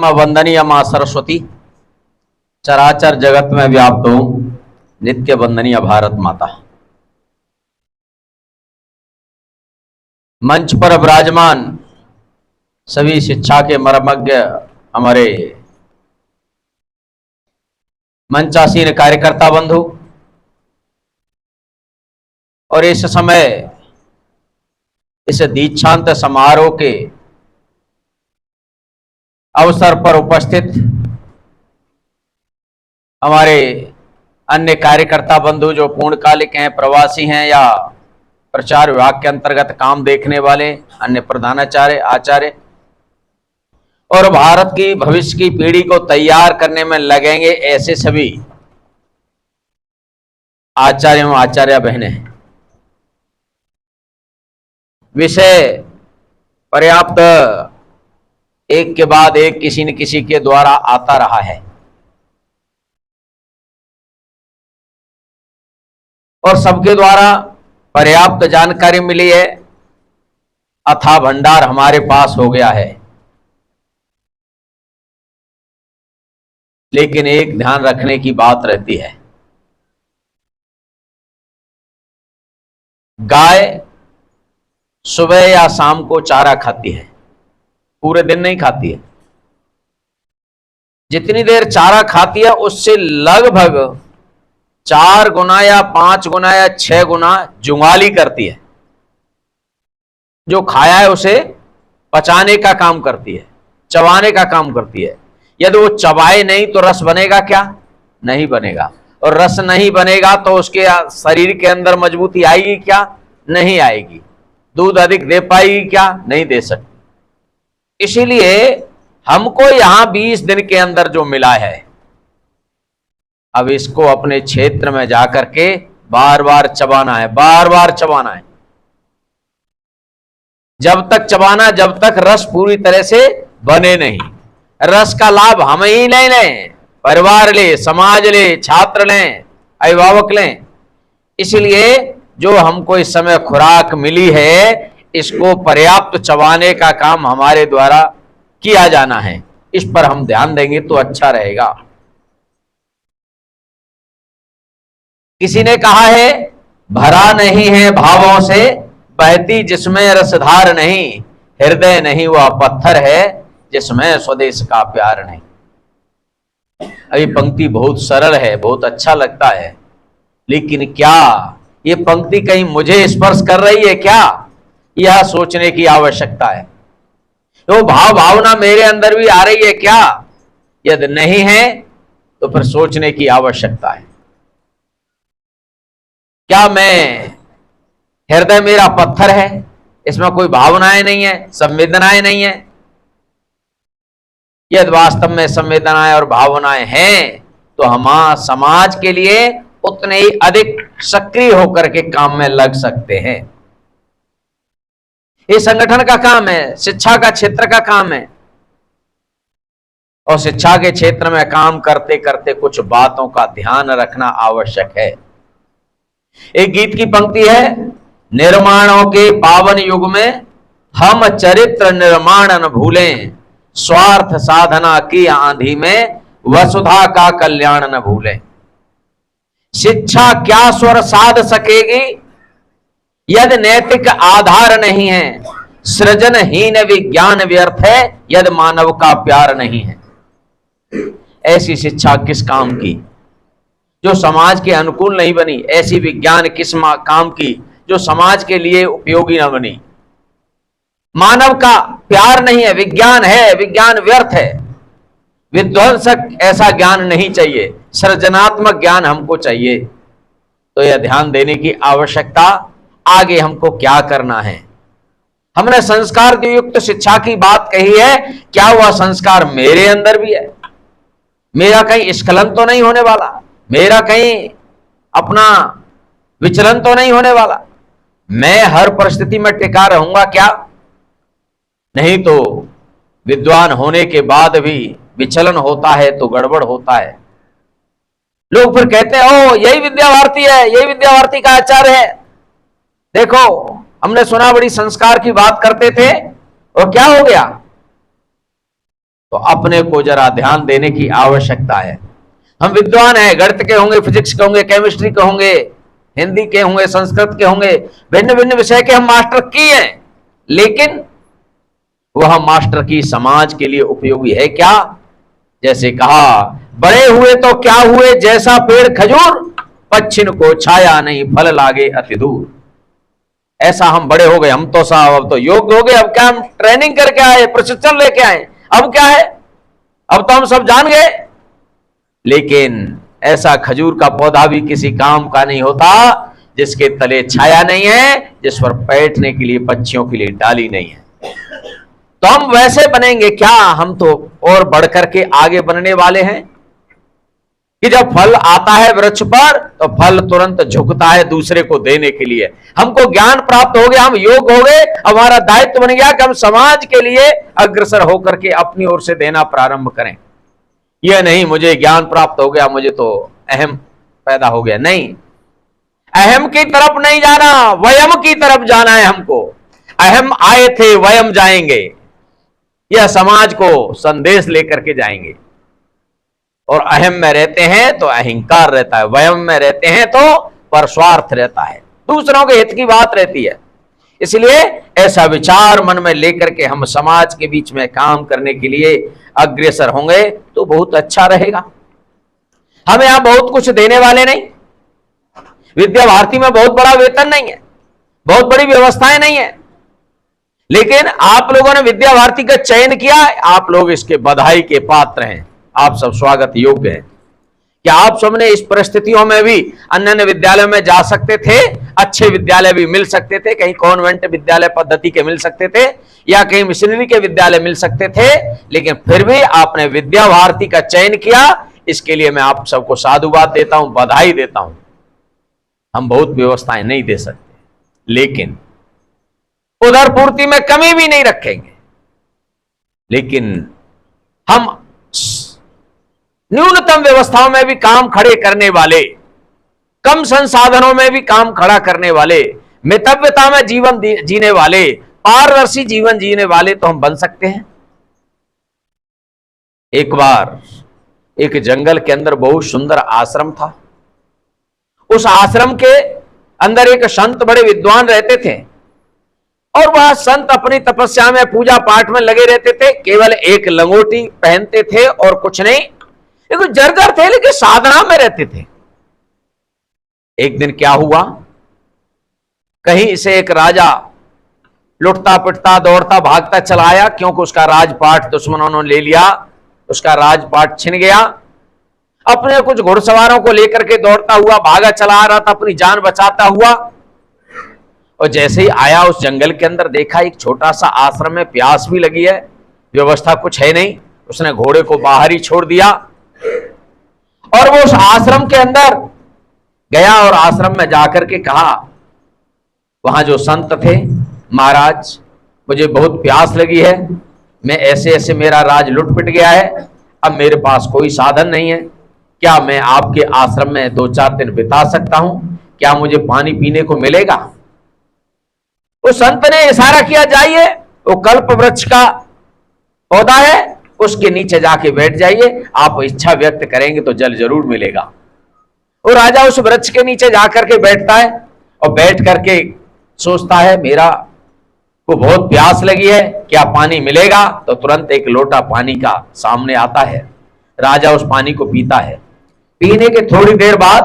वंदनीय मां सरस्वती, चराचर जगत में व्याप्त हूं, नित्य वंदनीय भारत माता। मंच पर विराजमान सभी शिक्षा के मर्मज्ञ हमारे मंचासीन कार्यकर्ता बंधु, और इस समय इस दीक्षांत समारोह के अवसर पर उपस्थित हमारे अन्य कार्यकर्ता बंधु जो पूर्णकालिक हैं, प्रवासी हैं या प्रचार विभाग के अंतर्गत काम देखने वाले, अन्य प्रधानाचार्य, आचार्य और भारत की भविष्य की पीढ़ी को तैयार करने में लगेंगे ऐसे सभी आचार्य एवं आचार्य बहनें। विषय पर्याप्त एक के बाद एक किसी न किसी के द्वारा आता रहा है और सबके द्वारा पर्याप्त जानकारी मिली है, अथाह भंडार हमारे पास हो गया है। लेकिन एक ध्यान रखने की बात रहती है, गाय सुबह या शाम को चारा खाती है, पूरे दिन नहीं खाती है। जितनी देर चारा खाती है उससे लगभग 4 गुना या 5 गुना या 6 गुना जुगाली करती है। जो खाया है उसे पचाने का काम करती है, चबाने का काम करती है। यदि वो चबाए नहीं तो रस बनेगा क्या? नहीं बनेगा। और रस नहीं बनेगा तो उसके शरीर के अंदर मजबूती आएगी क्या? नहीं आएगी। दूध अधिक दे पाएगी क्या? नहीं दे सकती। इसीलिए हमको यहां 20 दिन के अंदर जो मिला है, अब इसको अपने क्षेत्र में जाकर के बार बार चबाना है, बार बार चबाना है। जब तक चबाना, जब तक रस पूरी तरह से बने नहीं। रस का लाभ हम ही नहीं लें, परिवार ले, समाज ले, छात्र लें, अभिभावक लें। इसलिए जो हमको इस समय खुराक मिली है, इसको पर्याप्त चबाने का काम हमारे द्वारा किया जाना है। इस पर हम ध्यान देंगे तो अच्छा रहेगा। किसी ने कहा है, भरा नहीं है भावों से बहती जिसमें रसधार नहीं, हृदय नहीं वह पत्थर है जिसमें स्वदेश का प्यार नहीं। अभी पंक्ति बहुत सरल है, बहुत अच्छा लगता है, लेकिन क्या ये पंक्ति कहीं मुझे स्पर्श कर रही है क्या? यह सोचने की आवश्यकता है। तो भाव भावना मेरे अंदर भी आ रही है क्या? यदि नहीं है तो फिर सोचने की आवश्यकता है। क्या मैं, हृदय मेरा पत्थर है, इसमें कोई भावनाएं नहीं है, संवेदनाएं नहीं है? यदि वास्तव में संवेदनाएं और भावनाएं हैं तो हम समाज के लिए उतने ही अधिक सक्रिय होकर के काम में लग सकते हैं। ये संगठन का काम है, शिक्षा का क्षेत्र का काम है। और शिक्षा के क्षेत्र में काम करते करते कुछ बातों का ध्यान रखना आवश्यक है। एक गीत की पंक्ति है, निर्माणों के पावन युग में हम चरित्र निर्माण न भूलें, स्वार्थ साधना की आंधी में वसुधा का कल्याण न भूलें। शिक्षा क्या स्वर साध सकेगी यदि नैतिक आधार नहीं है, सृजनहीन विज्ञान व्यर्थ है यदि मानव का प्यार नहीं है। ऐसी शिक्षा किस काम की जो समाज के अनुकूल नहीं बनी? ऐसी विज्ञान किस काम की जो समाज के लिए उपयोगी न बनी? मानव का प्यार नहीं है, विज्ञान है, विज्ञान व्यर्थ है। विध्वंसक ऐसा ज्ञान नहीं चाहिए, सृजनात्मक ज्ञान हमको चाहिए। तो यह ध्यान देने की आवश्यकता, आगे हमको क्या करना है। हमने संस्कार युक्त शिक्षा की बात कही है, क्या वह संस्कार मेरे अंदर भी है? मेरा कहीं स्खलन तो नहीं होने वाला? मेरा कहीं अपना विचलन तो नहीं होने वाला? मैं हर परिस्थिति में टिका रहूंगा क्या? नहीं तो विद्वान होने के बाद भी विचलन होता है तो गड़बड़ होता है। लोग फिर कहते हैं, ओ यही विद्या भारती है, यही विद्या भारती का आचार्य है। देखो, हमने सुना बड़ी संस्कार की बात करते थे और क्या हो गया? तो अपने को जरा ध्यान देने की आवश्यकता है। हम विद्वान हैं, गणित के होंगे, फिजिक्स के होंगे, केमिस्ट्री के होंगे, हिंदी के होंगे, संस्कृत के होंगे, भिन्न भिन्न विषय के हम मास्टर की हैं, लेकिन वह मास्टर की समाज के लिए उपयोगी है क्या? जैसे कहा, बड़े हुए तो क्या हुए, जैसा पेड़ खजूर, पच्छिन को छाया नहीं, फल लागे अति दूर। ऐसा हम बड़े हो गए, हम तो साहब अब तो योग्य हो गए, अब क्या हम ट्रेनिंग करके आए, प्रशिक्षण लेके आए, अब क्या है, अब तो हम सब जान गए। लेकिन ऐसा खजूर का पौधा भी किसी काम का नहीं होता जिसके तले छाया नहीं है, जिस पर बैठने के लिए पक्षियों के लिए डाली नहीं है। तो हम वैसे बनेंगे क्या? हम तो और बढ़कर के आगे बनने वाले हैं कि जब फल आता है वृक्ष पर तो फल तुरंत झुकता है दूसरे को देने के लिए। हमको ज्ञान प्राप्त हो गया, हम योग्य हो गए, हमारा दायित्व बन गया कि हम समाज के लिए अग्रसर होकर के अपनी ओर से देना प्रारंभ करें। यह नहीं मुझे ज्ञान प्राप्त हो गया, मुझे तो अहम पैदा हो गया, नहीं, अहम की तरफ नहीं जाना, वयम की तरफ जाना है हमको। अहम आए थे, वयम जाएंगे, यह समाज को संदेश लेकर के जाएंगे। और अहम में रहते हैं तो अहंकार रहता है, वयम में रहते हैं तो परस्वार्थ रहता है, दूसरों के हित की बात रहती है। इसलिए ऐसा विचार मन में लेकर के हम समाज के बीच में काम करने के लिए अग्रसर होंगे तो बहुत अच्छा रहेगा। हम यहां बहुत कुछ देने वाले नहीं, विद्या भारती में बहुत बड़ा वेतन नहीं है, बहुत बड़ी व्यवस्थाएं नहीं है, लेकिन आप लोगों ने विद्या भारती का चयन किया, आप लोग इसके बधाई के पात्र हैं, आप सब स्वागत योग्य हैं। क्या आप सबने इस परिस्थितियों में भी अन्य विद्यालय में जा सकते थे, अच्छे विद्यालय भी मिल सकते थे, कहीं कॉन्वेंट विद्यालय पद्धति के मिल सकते थे या कहीं मिशनरी के विद्यालय मिल सकते थे, लेकिन फिर भी आपने विद्या भारती का चयन किया, इसके लिए मैं आप सबको साधुवाद देता हूं, बधाई देता हूं। हम बहुत व्यवस्थाएं नहीं दे सकते, लेकिन उधर पूर्ति में कमी भी नहीं रखेंगे, लेकिन हम न्यूनतम व्यवस्थाओं में भी काम खड़े करने वाले, कम संसाधनों में भी काम खड़ा करने वाले, मितव्यता में जीवन जीने वाले, पारदर्शी जीवन जीने वाले तो हम बन सकते हैं। एक बार एक जंगल के अंदर बहुत सुंदर आश्रम था। उस आश्रम के अंदर एक संत बड़े विद्वान रहते थे और वह संत अपनी तपस्या में पूजा पाठ में लगे रहते थे, केवल एक लंगोटी पहनते थे और कुछ नहीं, एक जर्जर थे लेकिन साधना में रहते थे। एक दिन क्या हुआ, कहीं से एक राजा लुटता पिटता दौड़ता भागता चला आया, क्योंकि उसका राजपाट दुश्मनों ने ले लिया, उसका राजपाट छिन गया। अपने कुछ घुड़सवारों को लेकर के दौड़ता हुआ भागा चला आ रहा था, अपनी जान बचाता हुआ, और जैसे ही आया उस जंगल के अंदर देखा एक छोटा सा आश्रम में, प्यास भी लगी है, व्यवस्था कुछ है नहीं, उसने घोड़े को बाहर ही छोड़ दिया और वो उस आश्रम के अंदर गया और आश्रम में जाकर के कहा, वहां जो संत थे, महाराज मुझे बहुत प्यास लगी है, मैं ऐसे ऐसे मेरा राज लुट पिट गया है, अब मेरे पास कोई साधन नहीं है, क्या मैं आपके आश्रम में 2-4 दिन बिता सकता हूं, क्या मुझे पानी पीने को मिलेगा? उस संत ने इशारा किया, जाइए, वो कल्प वृक्ष का पौधा है, उसके नीचे जाके बैठ जाइए, आप इच्छा व्यक्त करेंगे तो जल जरूर मिलेगा। वो राजा उस वृक्ष के नीचे जाकर के बैठता है और बैठ करके सोचता है, मेरा को बहुत प्यास लगी है, क्या पानी मिलेगा? तो तुरंत एक लोटा पानी का सामने आता है, राजा उस पानी को पीता है। पीने के थोड़ी देर बाद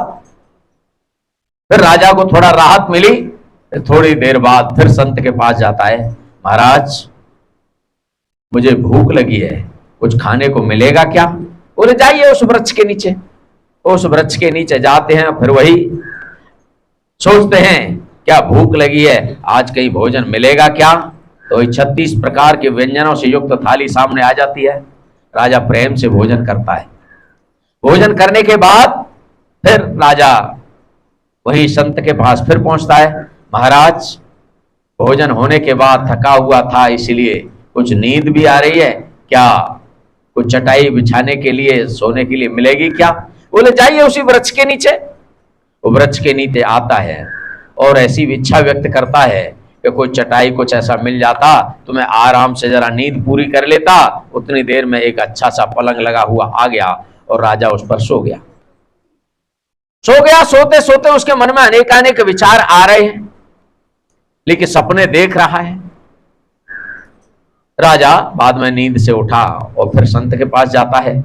फिर राजा को थोड़ा राहत मिली, थोड़ी देर बाद फिर संत के पास जाता है, महाराज मुझे भूख लगी है, कुछ खाने को मिलेगा क्या? बोले जाइए उस वृक्ष के नीचे। उस वृक्ष के नीचे जाते हैं, फिर वही सोचते हैं क्या भूख लगी है, आज कहीं भोजन मिलेगा क्या? तो 36 प्रकार के व्यंजनों से युक्त थाली सामने आ जाती है, राजा प्रेम से भोजन करता है। भोजन करने के बाद फिर राजा वही संत के पास फिर पहुंचता है, महाराज भोजन होने के बाद थका हुआ था, इसलिए कुछ नींद भी आ रही है, क्या कुछ चटाई बिछाने के लिए सोने के लिए मिलेगी क्या? बोले जाइए उसी वृक्ष के नीचे। वो वृक्ष के नीचे आता है और ऐसी इच्छा व्यक्त करता है कि कोई चटाई कुछ ऐसा मिल जाता तो मैं आराम से जरा नींद पूरी कर लेता। उतनी देर में एक अच्छा सा पलंग लगा हुआ आ गया और राजा उस पर सो गया। सोते सोते उसके मन में अनेकानेक विचार आ रहे हैं, लेकिन सपने देख रहा है। राजा बाद में नींद से उठा और फिर संत के पास जाता है।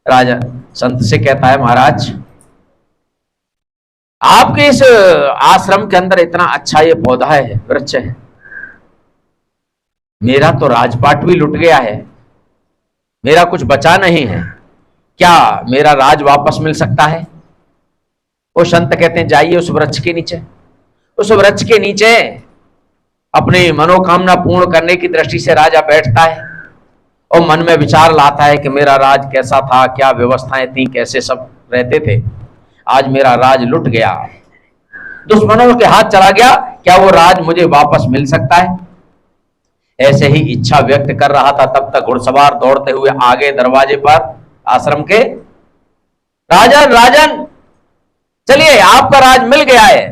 राजा संत से कहता है, महाराज आपके इस आश्रम के अंदर इतना अच्छा ये पौधा है, वृक्ष है, मेरा तो राजपाट भी लुट गया है, मेरा कुछ बचा नहीं है, क्या मेरा राज वापस मिल सकता है? वो संत कहते हैं, जाइए उस वृक्ष के नीचे। उस वृक्ष के नीचे अपनी मनोकामना पूर्ण करने की दृष्टि से राजा बैठता है और मन में विचार लाता है कि मेरा राज कैसा था, क्या व्यवस्थाएं थी, कैसे सब रहते थे, आज मेरा राज लुट गया, दुश्मनों के हाथ चला गया, क्या वो राज मुझे वापस मिल सकता है? ऐसे ही इच्छा व्यक्त कर रहा था, तब तक घुड़सवार दौड़ते हुए आगे दरवाजे पर आश्रम के, राजन राजन चलिए आपका राज मिल गया है।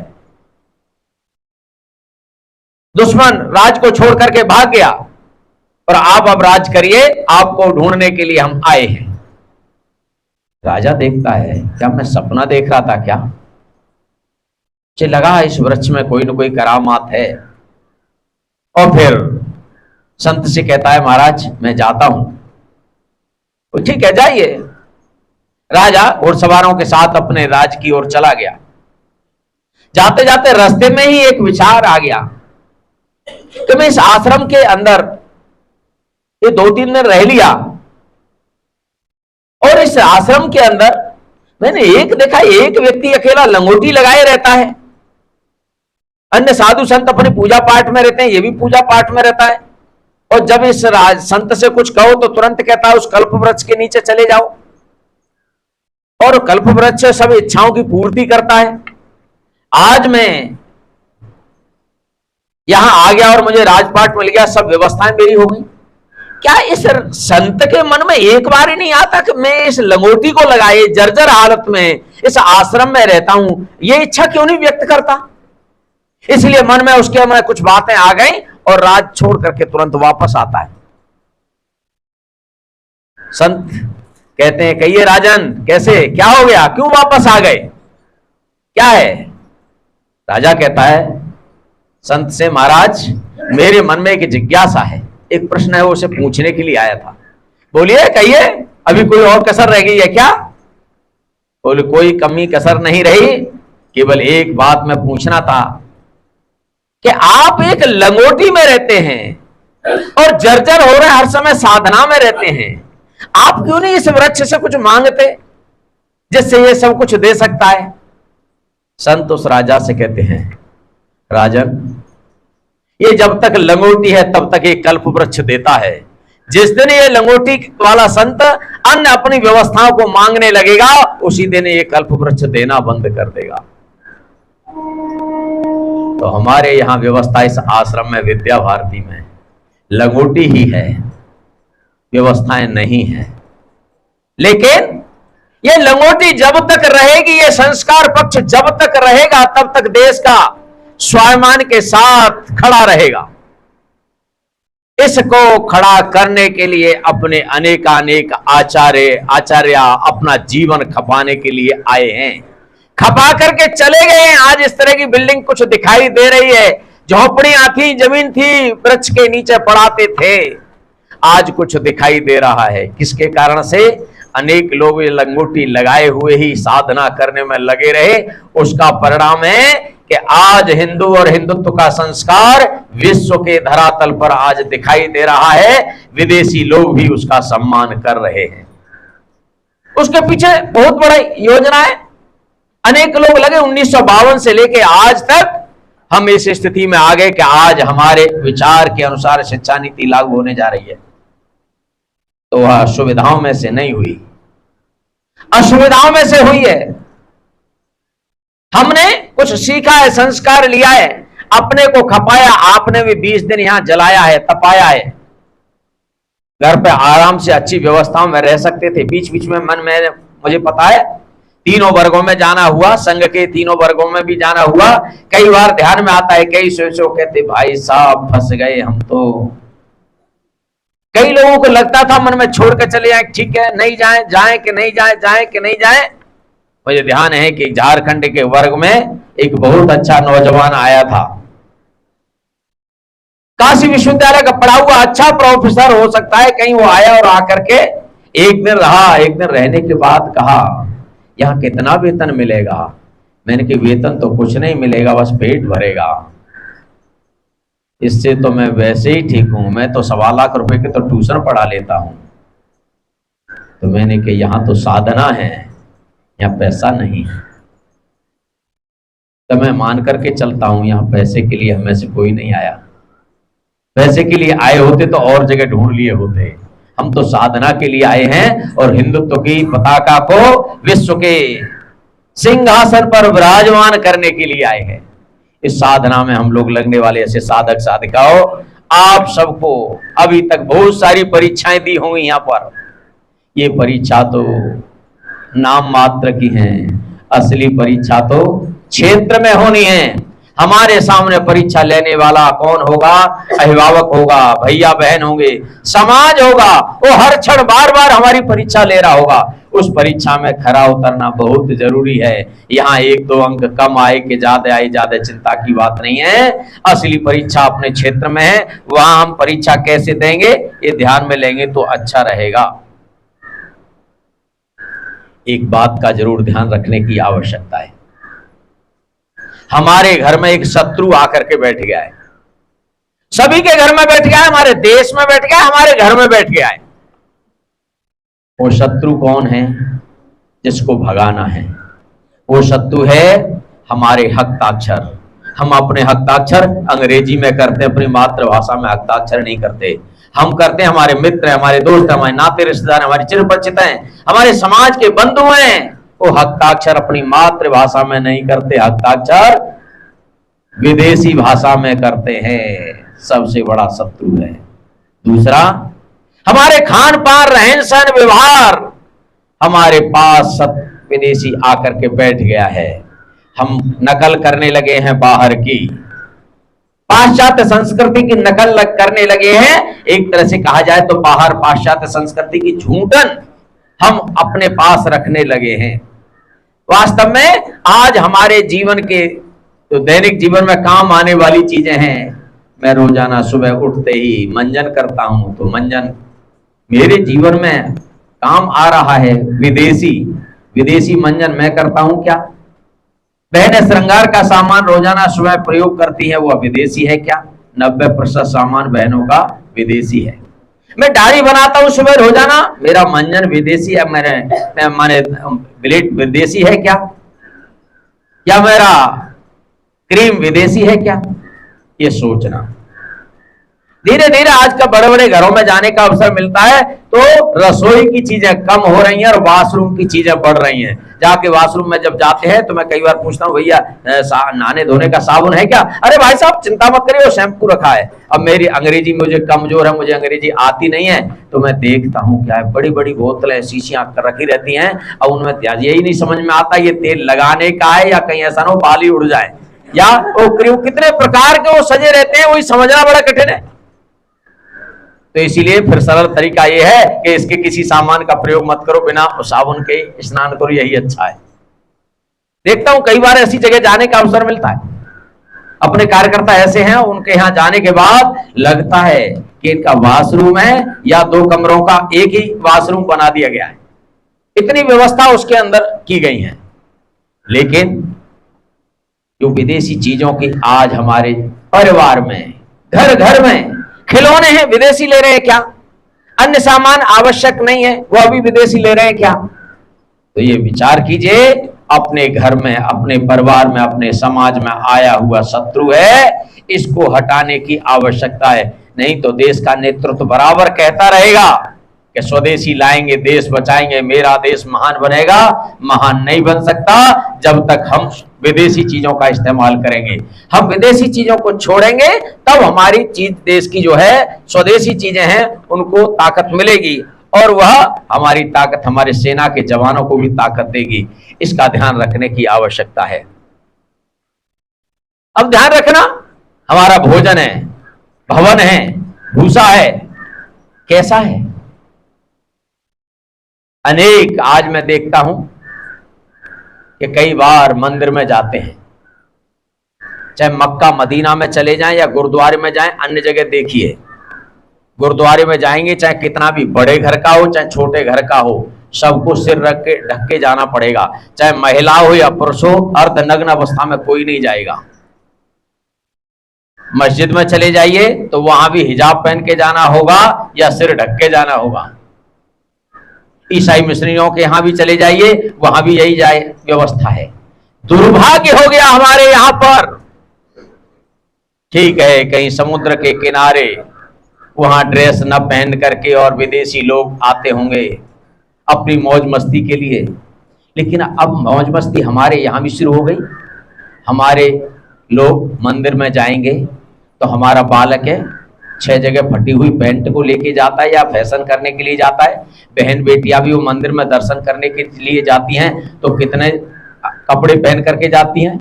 दुश्मन राज को छोड़ करके भाग गया और आप अब राज करिए, आपको ढूंढने के लिए हम आए हैं। राजा देखता है, क्या मैं सपना देख रहा था क्या? मुझे लगा इस वृक्ष में कोई न कोई करामात है। और फिर संत से कहता है, महाराज मैं जाता हूं। ठीक है जाइए। राजा घुड़सवारों के साथ अपने राज की ओर चला गया। जाते जाते रास्ते में ही एक विचार आ गया कि मैं इस आश्रम के अंदर ये 2-3 दिन रह लिया और इस आश्रम के अंदर मैंने एक देखा, एक व्यक्ति अकेला लंगोटी लगाए रहता है, अन्य साधु संत अपनी पूजा पाठ में रहते हैं, ये भी पूजा पाठ में रहता है। और जब इस संत से कुछ कहो तो तुरंत कहता है उस कल्प वृक्ष के नीचे चले जाओ, और कल्प वृक्ष सब इच्छाओं की पूर्ति करता है। आज मैं यहां आ गया और मुझे राजपाट मिल गया, सब व्यवस्थाएं मेरी हो गई। क्या इस संत के मन में एक बार ही नहीं आता कि मैं इस लंगोटी को लगाए जर्जर हालत में इस आश्रम में रहता हूं, ये इच्छा क्यों नहीं व्यक्त करता? इसलिए मन में उसके में कुछ बातें आ गई और राज छोड़ करके तुरंत वापस आता है। संत कहते हैं, कहिए राजन कैसे, क्या हो गया, क्यों वापस आ गए, क्या है? राजा कहता है संत से, महाराज मेरे मन में एक जिज्ञासा है, एक प्रश्न है, वो उसे पूछने के लिए आया था। बोलिए कहिए, अभी कोई और कसर रह गई है क्या? बोले कोई कमी कसर नहीं रही, केवल एक बात मैं पूछना था कि आप एक लंगोटी में रहते हैं और जर्जर हो रहे, हर समय साधना में रहते हैं, आप क्यों नहीं इस वृक्ष से कुछ मांगते जिससे ये सब कुछ दे सकता है? संत उस राजा से कहते हैं, राजन ये जब तक लंगोटी है तब तक ये कल्प वृक्ष देता है, जिस दिन ये लंगोटी वाला संत अन्य अपनी व्यवस्थाओं को मांगने लगेगा, उसी दिन ये कल्प वृक्ष देना बंद कर देगा। तो हमारे यहां व्यवस्था इस आश्रम में, विद्या भारती में लंगोटी ही है, व्यवस्थाएं नहीं है। लेकिन ये लंगोटी जब तक रहेगी, ये संस्कार पक्ष जब तक रहेगा, तब तक देश का स्वाभिमान के साथ खड़ा रहेगा। इसको खड़ा करने के लिए अपने अनेकानेक आचार्य अपना जीवन खपाने के लिए आए हैं, खपा करके चले गए हैं। आज इस तरह की बिल्डिंग कुछ दिखाई दे रही है, झोपड़ियां थी, जमीन थी, वृक्ष के नीचे पड़ाते थे, आज कुछ दिखाई दे रहा है। किसके कारण से? अनेक लोग ये लंगोटी लगाए हुए ही साधना करने में लगे रहे। उसका परिणाम है कि आज हिंदू और हिंदुत्व का संस्कार विश्व के धरातल पर आज दिखाई दे रहा है, विदेशी लोग भी उसका सम्मान कर रहे हैं। उसके पीछे बहुत बड़ा योजना है, अनेक लोग लगे। 1952 से लेके आज तक हम इस स्थिति में आ गए कि आज हमारे विचार के अनुसार शिक्षा नीति लागू होने जा रही है, तो वह असुविधाओं में से नहीं हुई, असुविधाओं में से हुई है। हमने कुछ सीखा है, संस्कार लिया है, अपने को खपाया। आपने भी 20 दिन यहां जलाया है, तपाया है, घर पे आराम से अच्छी व्यवस्थाओं में रह सकते थे। बीच बीच में मन में मुझे पता है तीनों वर्गों में जाना हुआ, संघ के तीनों वर्गों में भी जाना हुआ। कई बार ध्यान में आता है, कई सोचो कहते भाई साहब फंस गए हम तो। कई लोगों को लगता था मन में छोड़ कर चले जाए, ठीक है नहीं जाए, जाए कि नहीं जाए, जाए कि नहीं जाए। मुझे ध्यान है कि झारखंड के वर्ग में एक बहुत अच्छा नौजवान आया था, काशी विश्वविद्यालय का पढ़ा हुआ अच्छा प्रोफेसर हो सकता है, कहीं वो आया और आकर के एक दिन रहा। एक दिन रहने के बाद कहा यहाँ कितना वेतन मिलेगा? मैंने कहा वेतन तो कुछ नहीं मिलेगा, बस पेट भरेगा, इससे तो मैं वैसे ही ठीक हूं, मैं तो 1.25 लाख रुपए के तो ट्यूशन पढ़ा लेता हूं। तो मैंने कहा यहाँ तो साधना है, यहाँ पैसा नहीं है। तो मैं मान करके चलता हूं यहाँ पैसे के लिए हमें से कोई नहीं आया, पैसे के लिए आए होते तो और जगह ढूंढ लिए होते। हम तो साधना के लिए आए हैं और हिंदुत्व की पताका को विश्व के सिंहासन पर विराजमान करने के लिए आए हैं। इस साधना में हम लोग लगने वाले ऐसे साधक साधिकाओं, आप सबको अभी तक बहुत सारी परीक्षाएं दी होंगी यहाँ पर। ये परीक्षा तो नाम मात्र की है, असली परीक्षा तो क्षेत्र में होनी है। हमारे सामने परीक्षा लेने वाला कौन होगा? अभिभावक होगा, भैया बहन होंगे, समाज होगा, वो हर क्षण बार बार हमारी परीक्षा ले रहा होगा। उस परीक्षा में खरा उतरना बहुत जरूरी है। यहाँ 1-2 अंक कम आए कि ज्यादा आए, ज्यादा चिंता की बात नहीं है। असली परीक्षा अपने क्षेत्र में है, वहां हम परीक्षा कैसे देंगे ये ध्यान में लेंगे तो अच्छा रहेगा। एक बात का जरूर ध्यान रखने की आवश्यकता है, हमारे घर में एक शत्रु आकर के बैठ गया है, सभी के घर में बैठ गया है, हमारे देश में बैठ गया है, हमारे घर में बैठ गया है। वो शत्रु कौन है? जिसको भगाना है। वो शत्रु है हमारे हस्ताक्षर। हम अपने हस्ताक्षर अंग्रेजी में करते हैं, अपनी मातृभाषा में हस्ताक्षर नहीं करते। हम करते हैं, हमारे मित्र, हमारे दोस्त, हमारे नाते रिश्तेदार, हमारे चिर परिचित हैं, हमारे समाज के बंधु हैं, वो हस्ताक्षर अपनी मातृभाषा में नहीं करते, हस्ताक्षर विदेशी भाषा में करते हैं। सबसे बड़ा शत्रु है। दूसरा, हमारे खान पान, रहन सहन, व्यवहार, हमारे पास विदेशी आकर के बैठ गया है। हम नकल करने लगे हैं बाहर की, पाश्चात्य संस्कृति की नकल करने लगे हैं। एक तरह से कहा जाए तो बाहर पाश्चात्य संस्कृति की झूठन हम अपने पास रखने लगे हैं। वास्तव में आज हमारे जीवन के जो दैनिक जीवन में काम आने वाली चीजें हैं, मैं रोजाना सुबह उठते ही मंजन करता हूं, तो मंजन मेरे जीवन में काम आ रहा है। विदेशी मंजन मैं करता हूं क्या? बहनें श्रृंगार का सामान रोजाना सुबह प्रयोग करती है, वो विदेशी है क्या? 90% सामान बहनों का विदेशी है। मैं दाढ़ी बनाता हूं सुबह रोजाना, मेरा मंजन विदेशी है, माने ब्लेड विदेशी है क्या? या मेरा क्रीम विदेशी है क्या? ये सोचना। धीरे धीरे आज का बड़े बड़े घरों में जाने का अवसर मिलता है तो रसोई की चीजें कम हो रही हैं और वॉशरूम की चीजें बढ़ रही हैं। जाके वॉशरूम में जब जाते हैं तो मैं कई बार पूछता हूँ, भैया नहाने धोने का साबुन है क्या? अरे भाई साहब चिंता मत करिए, वो शैम्पू रखा है। अब मेरी अंग्रेजी मुझे कमजोर है, मुझे अंग्रेजी आती नहीं है, तो मैं देखता हूँ क्या है, बड़ी बड़ी बोतलें शीशियां रखी रहती हैं और उनमें यही नहीं समझ में आता ये तेल लगाने का है या कहीं ऐसा ना हो बाली उड़ जाए, या वो कितने प्रकार के वो सजे रहते हैं, वही समझना बड़ा कठिन है। तो इसीलिए फिर सरल तरीका ये है कि इसके किसी सामान का प्रयोग मत करो, बिना साबुन के स्नान करो, यही अच्छा है। देखता हूं कई बार ऐसी जगह जाने का अवसर मिलता है, अपने कार्यकर्ता ऐसे हैं, उनके यहां जाने के बाद लगता है कि इनका वॉशरूम है या 2 कमरों का एक ही वॉशरूम बना दिया गया है, इतनी व्यवस्था उसके अंदर की गई है। लेकिन जो विदेशी चीजों की आज हमारे परिवार में, घर घर में खिलौने हैं, विदेशी ले रहे हैं क्या? अन्य सामान आवश्यक नहीं है, वो अभी विदेशी ले रहे हैं क्या? तो ये विचार कीजिए, अपने घर में, अपने परिवार में, अपने समाज में आया हुआ शत्रु है, इसको हटाने की आवश्यकता है। नहीं तो देश का नेतृत्व बराबर कहता रहेगा कि स्वदेशी लाएंगे, देश बचाएंगे, मेरा देश महान बनेगा। महान नहीं बन सकता जब तक हम विदेशी चीजों का इस्तेमाल करेंगे। हम विदेशी चीजों को छोड़ेंगे तब हमारी चीज, देश की जो है स्वदेशी चीजें हैं, उनको ताकत मिलेगी। और वह हमारी ताकत, हमारे सेना के जवानों को भी ताकत देगी। इसका ध्यान रखने की आवश्यकता है। अब ध्यान रखना, हमारा भोजन है, भवन है, भूसा है, कैसा है? अनेक आज मैं देखता हूं कि कई बार मंदिर में जाते हैं, चाहे मक्का मदीना में चले जाएं या गुरुद्वारे में जाएं, अन्य जगह देखिए, गुरुद्वारे में जाएंगे चाहे कितना भी बड़े घर का हो चाहे छोटे घर का हो, सबको सिर रख के ढक के जाना पड़ेगा। चाहे महिला हो या पुरुष हो, अर्धनग्न अवस्था में कोई नहीं जाएगा। मस्जिद में चले जाइए तो वहां भी हिजाब पहन के जाना होगा या सिर ढक के जाना होगा। ईसाई मिशनरियों के यहां भी चले जाइए, वहां भी यही जाए व्यवस्था है। दुर्भाग्य हो गया हमारे यहां पर। ठीक है, कहीं समुद्र के किनारे वहां ड्रेस न पहन करके और विदेशी लोग आते होंगे अपनी मौज मस्ती के लिए, लेकिन अब मौज मस्ती हमारे यहां भी शुरू हो गई। हमारे लोग मंदिर में जाएंगे तो हमारा बालक है 6 जगह फटी हुई पैंट को लेके जाता है या फैशन करने के लिए जाता है। बहन बेटियां भी वो मंदिर में दर्शन करने के लिए जाती हैं तो कितने कपड़े पहन करके जाती हैं।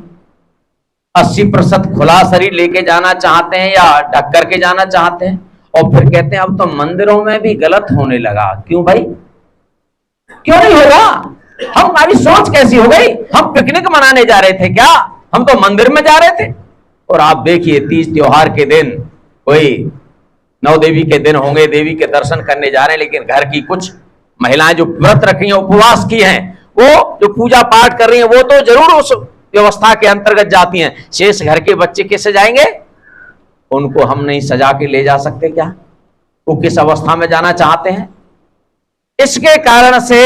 80% खुला शरीर लेके जाना चाहते हैं या ढक करके जाना चाहते हैं, और फिर कहते हैं अब तो मंदिरों में भी गलत होने लगा। क्यों भाई, क्यों नहीं होगा? हमारी सोच कैसी हो गई? हम पिकनिक मनाने जा रहे थे क्या? हम तो मंदिर में जा रहे थे। और आप देखिए, तीज त्योहार के दिन, कोई 9 देवी के दिन होंगे, देवी के दर्शन करने जा रहे हैं, लेकिन घर की कुछ महिलाएं जो व्रत रखी हैं, उपवास की हैं, वो जो पूजा पाठ कर रही हैं, वो तो जरूर उस व्यवस्था के अंतर्गत जाती हैं। शेष घर के बच्चे कैसे जाएंगे? उनको हम नहीं सजा के ले जा सकते क्या? वो किस अवस्था में जाना चाहते हैं? इसके कारण से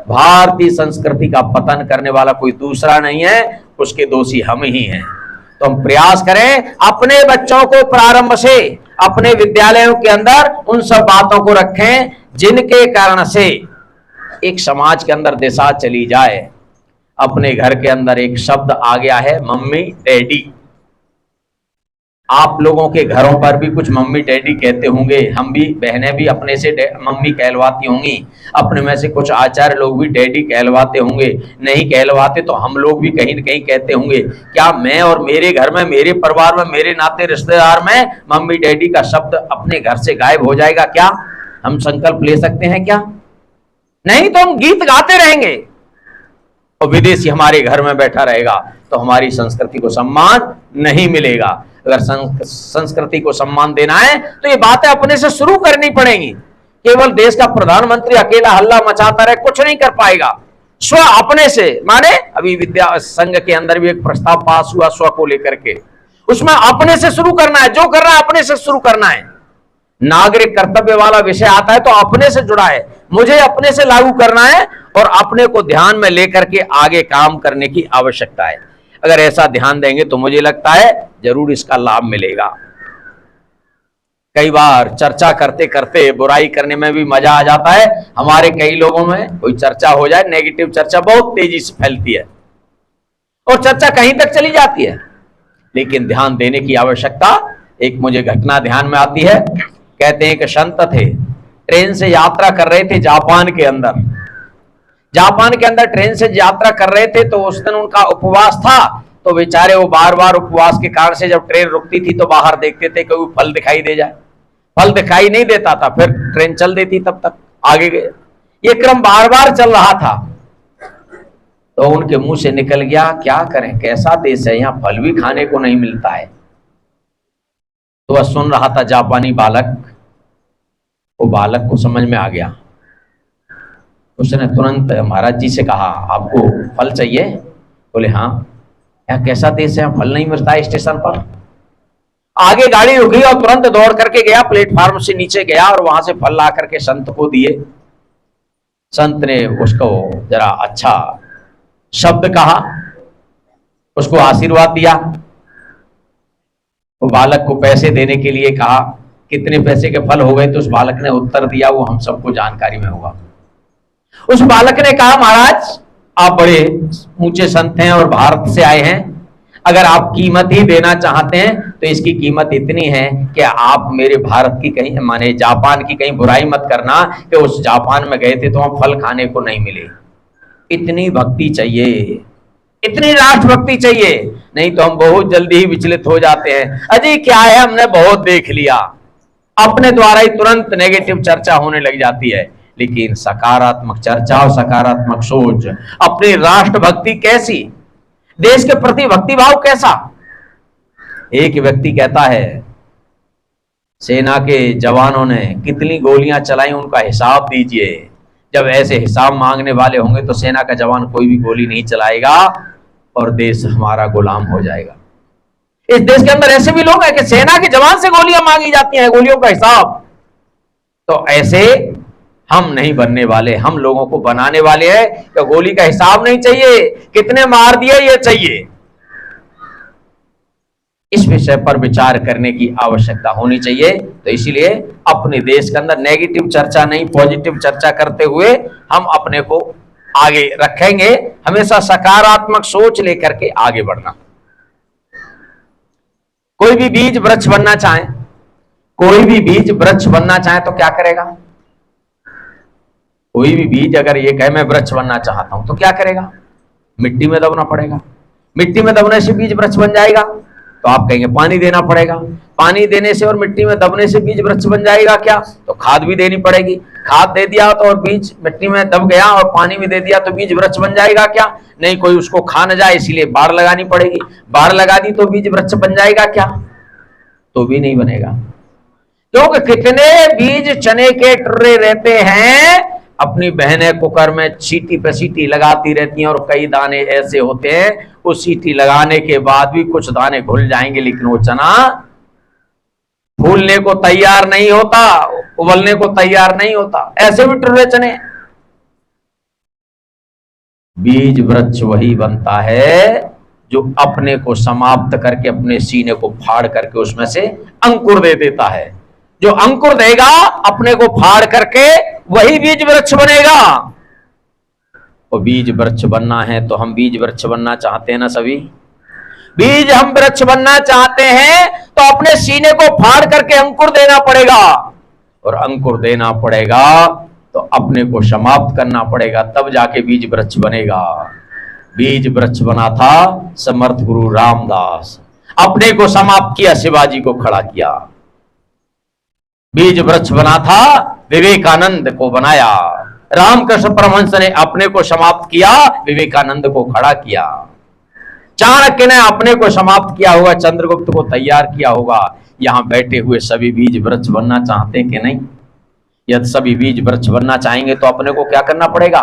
भारतीय संस्कृति का पतन करने वाला कोई दूसरा नहीं है, उसके दोषी हम ही हैं। तो हम प्रयास करें अपने बच्चों को प्रारंभ से अपने विद्यालयों के अंदर उन सब बातों को रखें जिनके कारण से एक समाज के अंदर दिशा चली जाए। अपने घर के अंदर एक शब्द आ गया है, मम्मी डैडी। आप लोगों के घरों पर भी कुछ मम्मी डैडी कहते होंगे, हम भी बहनें भी अपने से मम्मी कहलवाती होंगी, अपने में से कुछ आचार्य लोग भी डैडी कहलवाते होंगे, नहीं कहलवाते तो हम लोग भी कहीं न कहीं कहते होंगे। क्या मैं और मेरे घर में, मेरे परिवार में, मेरे नाते रिश्तेदार में मम्मी डैडी का शब्द अपने घर से गायब हो जाएगा क्या? हम संकल्प ले सकते हैं क्या? नहीं तो हम गीत गाते रहेंगे और विदेशी हमारे घर में बैठा रहेगा तो हमारी संस्कृति को सम्मान नहीं मिलेगा। अगर संस्कृति को सम्मान देना है तो ये बातें अपने से शुरू करनी पड़ेंगी। केवल देश का प्रधानमंत्री अकेला हल्ला मचाता रहे कुछ नहीं कर पाएगा। स्व अपने से, माने अभी विद्या संघ के अंदर भी एक प्रस्ताव पास हुआ स्व को लेकर के, उसमें अपने से शुरू करना है। जो कर रहा है अपने से शुरू करना है। नागरिक कर्तव्य वाला विषय आता है तो अपने से जुड़ा है, मुझे अपने से लागू करना है और अपने को ध्यान में लेकर के आगे काम करने की आवश्यकता है। अगर ऐसा ध्यान देंगे तो मुझे लगता है जरूर इसका लाभ मिलेगा। कई बार चर्चा करते करते बुराई करने में भी मजा आ जाता है। हमारे कई लोगों में कोई चर्चा हो जाए, नेगेटिव चर्चा बहुत तेजी से फैलती है और चर्चा कहीं तक चली जाती है, लेकिन ध्यान देने की आवश्यकता। एक मुझे घटना ध्यान में आती है। कहते हैं कि संत थे, ट्रेन से यात्रा कर रहे थे जापान के अंदर। जापान के अंदर ट्रेन से यात्रा कर रहे थे तो उस दिन उनका उपवास था, तो बेचारे वो बार बार उपवास के कारण से जब ट्रेन रुकती थी तो बाहर देखते थे कोई फल दिखाई दे जाए। फल दिखाई नहीं देता था, फिर ट्रेन चल देती, तब तक आगे गए। ये क्रम बार बार चल रहा था तो उनके मुंह से निकल गया, क्या करें, कैसा देश है, यहाँ फल भी खाने को नहीं मिलता है। तो वह सुन रहा था जापानी बालक, वो बालक को समझ में आ गया। उसने तुरंत महाराज जी से कहा, आपको फल चाहिए? बोले हाँ। यहाँ कैसा देश है, फल नहीं मिलता है स्टेशन पर। आगे गाड़ी रुकी और तुरंत दौड़ करके गया, प्लेटफार्म से नीचे गया और वहां से फल ला करके संत को दिए। संत ने उसको जरा अच्छा शब्द कहा, उसको आशीर्वाद दिया। वो बालक को पैसे देने के लिए कहा, कितने पैसे के फल हो गए? तो उस बालक ने उत्तर दिया, वो हम सबको जानकारी में होगा। उस बालक ने कहा, महाराज आप बड़े ऊंचे संत हैं और भारत से आए हैं, अगर आप कीमत ही देना चाहते हैं तो इसकी कीमत इतनी है कि आप मेरे भारत की कहीं, माने जापान की कहीं बुराई मत करना कि उस जापान में गए थे तो वहां फल खाने को नहीं मिले। इतनी भक्ति चाहिए, इतनी राष्ट्रभक्ति चाहिए, नहीं तो हम बहुत जल्दी ही विचलित हो जाते हैं। अजी क्या है, हमने बहुत देख लिया, अपने द्वारा ही तुरंत नेगेटिव चर्चा होने लग जाती है। लेकिन सकारात्मक चर्चा और सकारात्मक सोच, अपनी राष्ट्रभक्ति कैसी, देश के प्रति भक्ति भाव कैसा। एक व्यक्ति कहता है सेना के जवानों ने कितनी गोलियां चलाई उनका हिसाब दीजिए। जब ऐसे हिसाब मांगने वाले होंगे तो सेना का जवान कोई भी गोली नहीं चलाएगा और देश हमारा गुलाम हो जाएगा। इस देश के अंदर ऐसे भी लोग हैं कि सेना के जवान से गोलियां मांगी जाती हैं, गोलियों का हिसाब। तो ऐसे हम नहीं बनने वाले, हम लोगों को बनाने वाले हैं कि गोली का हिसाब नहीं चाहिए, कितने मार दिए ये चाहिए। इस विषय पर विचार करने की आवश्यकता होनी चाहिए। तो इसीलिए अपने देश के अंदर नेगेटिव चर्चा नहीं, पॉजिटिव चर्चा करते हुए हम अपने को आगे रखेंगे। हमेशा सकारात्मक सोच लेकर के आगे बढ़ना। कोई भी बीज वृक्ष बनना चाहे, कोई भी बीज वृक्ष बनना चाहे तो क्या करेगा? कोई भी बीज अगर ये कहे मैं वृक्ष बनना चाहता हूं तो क्या करेगा? मिट्टी में दबना पड़ेगा। मिट्टी में दबने से बीज वृक्ष बन जाएगा। तो आप कहेंगे पानी देना पड़ेगा। पानी देने से और मिट्टी में दबने से बीज वृक्ष बन जाएगा क्या? तो खाद भी देनी पड़ेगी। खाद दे दिया तो और बीज मिट्टी में दब गया और पानी भी दे दिया तो बीज वृक्ष बन जाएगा क्या? नहीं, कोई उसको खा न जाए इसीलिए बाढ़ लगानी पड़ेगी। बाढ़ लगा दी तो बीज वृक्ष बन जाएगा क्या? तो भी नहीं बनेगा। क्योंकि कितने बीज चने के टुर्रे रहते हैं, अपनी बहनें कुकर में सीटी पे सीटी लगाती रहती हैं और कई दाने ऐसे होते हैं उस सीटी लगाने के बाद भी कुछ दाने घुल जाएंगे, लेकिन वो चना फूलने को तैयार नहीं होता, उबलने को तैयार नहीं होता। ऐसे भी टुर्रे चने। बीज वृक्ष वही बनता है जो अपने को समाप्त करके, अपने सीने को फाड़ करके उसमें से अंकुर दे देता है। जो अंकुर देगा अपने को फाड़ करके वही बीज वृक्ष बनेगा। और बीज वृक्ष बनना है तो हम बीज वृक्ष बनना चाहते हैं ना सभी? बीज हम वृक्ष बनना चाहते हैं तो अपने सीने को फाड़ करके अंकुर देना पड़ेगा। और अंकुर देना पड़ेगा तो अपने को समाप्त करना पड़ेगा, तब जाके बीज वृक्ष बनेगा। बीज वृक्ष बना था समर्थ गुरु रामदास, अपने को समाप्त किया, शिवाजी को खड़ा किया। बीज वृक्ष बना था विवेकानंद को बनाया, रामकृष्ण परमहंस ने अपने को समाप्त किया, विवेकानंद को खड़ा किया। चाणक्य ने अपने को समाप्त किया होगा, चंद्रगुप्त को तैयार किया होगा। यहां बैठे हुए सभी बीज वृक्ष बनना चाहते हैं कि नहीं? यदि सभी बीज वृक्ष बनना चाहेंगे तो अपने को क्या करना पड़ेगा?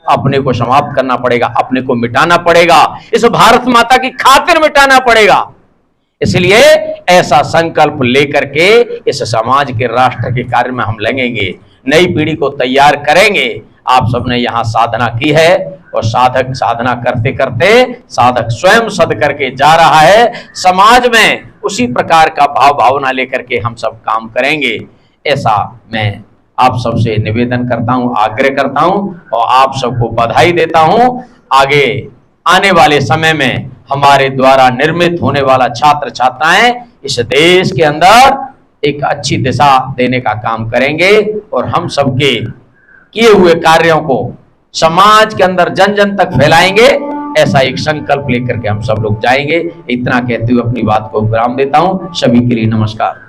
अपने को समाप्त करना पड़ेगा, अपने को मिटाना पड़ेगा, इस भारत माता की खातिर मिटाना पड़ेगा। इसलिए ऐसा संकल्प लेकर के इस समाज के, राष्ट्र के कार्य में हम लगेंगे, नई पीढ़ी को तैयार करेंगे। आप सबने यहाँ साधना की है और साधक साधना करते करते साधक स्वयं सद करके जा रहा है। समाज में उसी प्रकार का भाव भावना लेकर के हम सब काम करेंगे, ऐसा मैं आप सबसे निवेदन करता हूं, आग्रह करता हूं और आप सबको बधाई देता हूं। आगे आने वाले समय में हमारे द्वारा निर्मित होने वाला छात्र छात्राएं इस देश के अंदर एक अच्छी दिशा देने का काम करेंगे और हम सबके किए हुए कार्यों को समाज के अंदर जन जन तक फैलाएंगे। ऐसा एक संकल्प लेकर के हम सब लोग जाएंगे। इतना कहते हुए अपनी बात को विराम देता हूं। सभी के लिए नमस्कार।